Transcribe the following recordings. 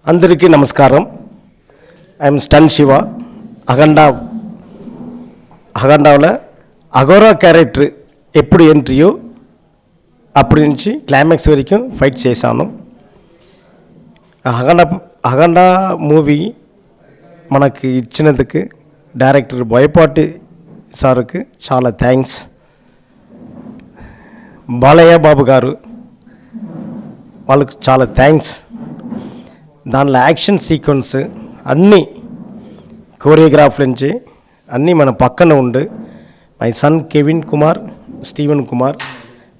అందరికీ నమస్కారం. I'm Stun Siva. అఖండాలో అఘోరా క్యారెక్టర్ ఎప్పుడు ఎంట్రీయో అప్పటి నుంచి క్లైమాక్స్ వరకు ఫైట్ చేశాను. అఖండ మూవీ మనకి ఇచ్చినందుకు డైరెక్టర్ బోయపాటి సార్కి చాలా థ్యాంక్స్. బాలయ్య బాబు గారు వాళ్ళకి చాలా థ్యాంక్స్. దానిలో యాక్షన్ సీక్వెన్స్ అన్నీ కోరియోగ్రాఫ్ నుంచి అన్నీ మన పక్కన ఉండి my son Kevin Kumar, Steven Kumar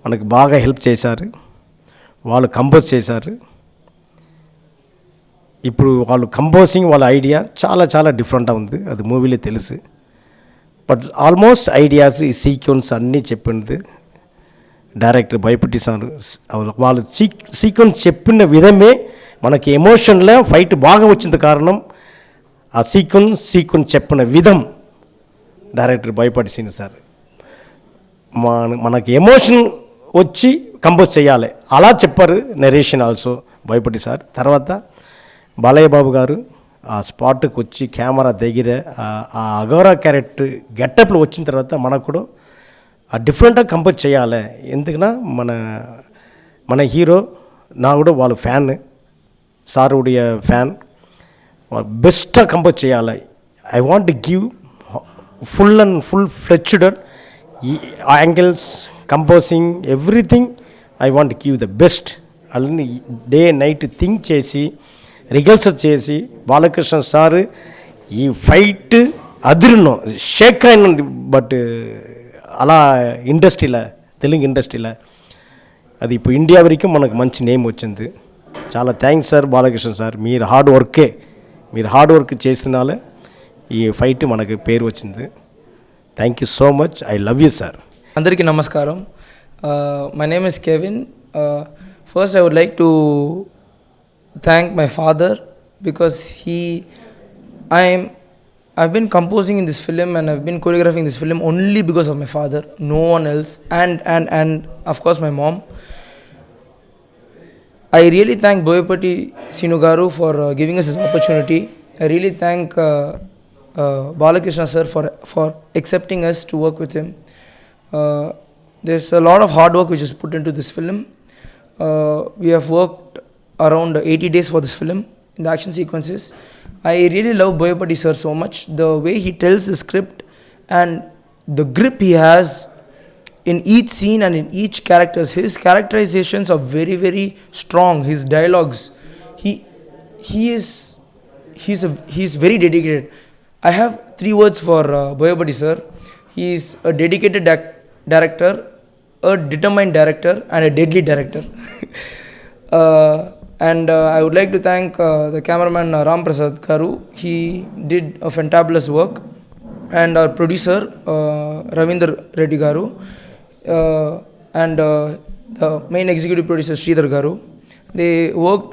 మనకు బాగా హెల్ప్ చేశారు. వాళ్ళు కంపోజ్ చేశారు. ఇప్పుడు వాళ్ళు కంపోజింగ్ వాళ్ళ ఐడియా చాలా చాలా డిఫరెంట్గా ఉంది. అది మూవీలో తెలుసు. బట్ ఆల్మోస్ట్ ఐడియాస్ ఈ సీక్వెన్స్ అన్నీ చెప్పింది డైరెక్టర్ భయపట్టి సార్. వాళ్ళు సీక్వెన్స్ చెప్పిన విధమే మనకి ఎమోషన్లో ఫైట్ బాగా వచ్చింది. కారణం ఆ సీక్వెన్స్ చెప్పిన విధం డైరెక్టర్ భయపట్టి సీన్ సార్. మనకి ఎమోషన్ వచ్చి కంపోజ్ చేయాలి అలా చెప్పారు. నరేషన్ ఆల్సో భయపట్టి సార్. తర్వాత బాలయ్య బాబు గారు ఆ స్పాట్కి వచ్చి కెమెరా దగ్గర ఆ అఘోరా క్యారెక్టర్ గెటప్లో వచ్చిన తర్వాత మనకు కూడా ఆ డిఫరెంట్గా కంపోజ్ చేయాలి. ఎందుకన్నా మన హీరో నా కూడా వాళ్ళ ఫ్యాన్, సారుடைய ఫ్యాన్. బెస్ట్గా కంపోజ్ చేయాలి. I want to give full fledged angles, composing, everything. I want give the best. అన్నీ డే నైట్ థింక్ చేసి రిహర్సల్ చేసి బాలకృష్ణ సార్ ఈ ఫైట్ అదిరినో షేక్ అయినంది. బట్ అలా ఇండస్ట్రీలో, తెలుగు ఇండస్ట్రీలో అది ఇప్పుడు ఇండియా వరకు మనకు మంచి నేమ్ వచ్చింది. చాలా థ్యాంక్స్ సార్ బాలకృష్ణ సార్. మీరు హార్డ్ వర్క్ చేసినాలే ఈ ఫైట్ మనకు పేరు వచ్చింది. Thank you so much. I love you sir. అందరికీ నమస్కారం. My name is Kevin. First I would like to thank my father because I've been composing in this film and I've been choreographing this film only because of my father, no one else, and of course my mom. I really thank Boyapati Sinu Garu for giving us this opportunity. I really thank Balakrishna sir for accepting us to work with him. There's a lot of hard work which is put into this film. We have worked around 80 days for this film in the action sequences. I really love Boyapati sir so much. The way he tells the script and the grip he has in each scene and in each characters. His characterizations are very, very strong. His dialogues, he's very dedicated. I have 3 words for Boyapati sir. He is a dedicated director, a determined director, and a deadly director. And I would like to thank the cameraman Ram Prasad Garu. He did a fantabulous work. And our producer Ravindra Reddy Garu. And the main executive producer Sridhar Garu. They worked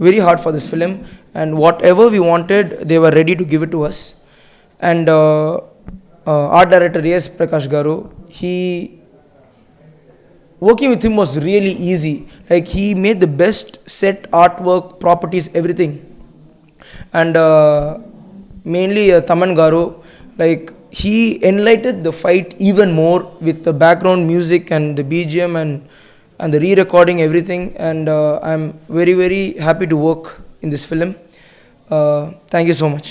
very hard for this film. And whatever we wanted, they were ready to give it to us. And art director A.S. Prakash Garu. Working with him was really easy. Like he made the best set, artwork, properties, everything. And mainly Taman Garu, like he enlightened the fight even more with the background music and the BGM and the re-recording everything. And I'm very, very happy to work in this film. Thank you so much.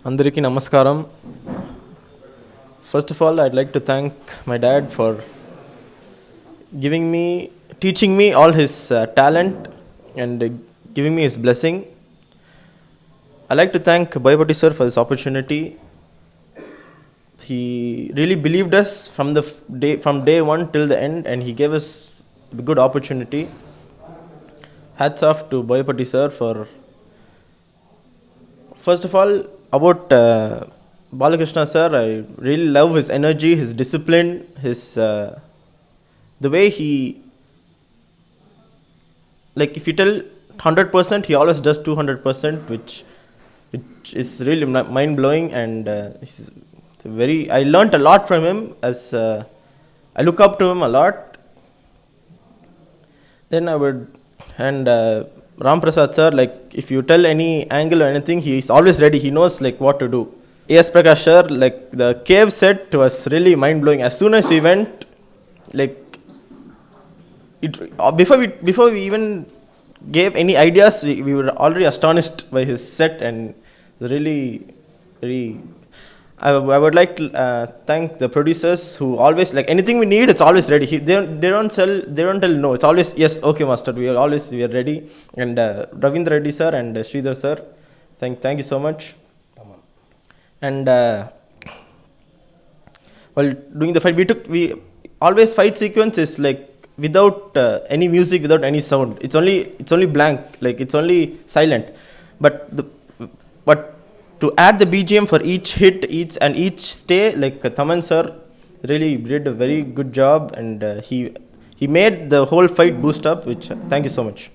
Andariki namaskaram. First of all, I'd like to thank my dad for teaching me all his talent and giving me his blessing. I like to thank Boyapati sir for this opportunity. He really believed us from day one till the end, and he gave us a good opportunity. Hats off to Boyapati sir for. First of all, about Balakrishna sir, I really love his energy, his discipline, his the way he, like if you tell 100%, he always does 200%, which is really mind-blowing. And I learnt a lot from him, as I look up to him a lot. Then I would, and Ram Prasad sir, like if you tell any angle or anything, he is always ready. He knows like what to do. Yes, Prakash sir, like the cave set was really mind blowing. As soon as we went, like it before we even gave any ideas, we were already astonished by his set, and really, really. I would like to thank the producers who always like anything we need, it's always ready. They don't tell no. It's always yes, okay, master. We are ready. And Ravindra Reddy sir and Sridhar sir, thank you so much. And while doing the fight, we always fight sequence is like without any music, without any sound. It's only blank, like it's only silent. But to add the BGM for each hit, each stay, like Thaman sir really did a very good job, and he made the whole fight boost up. Which thank you so much.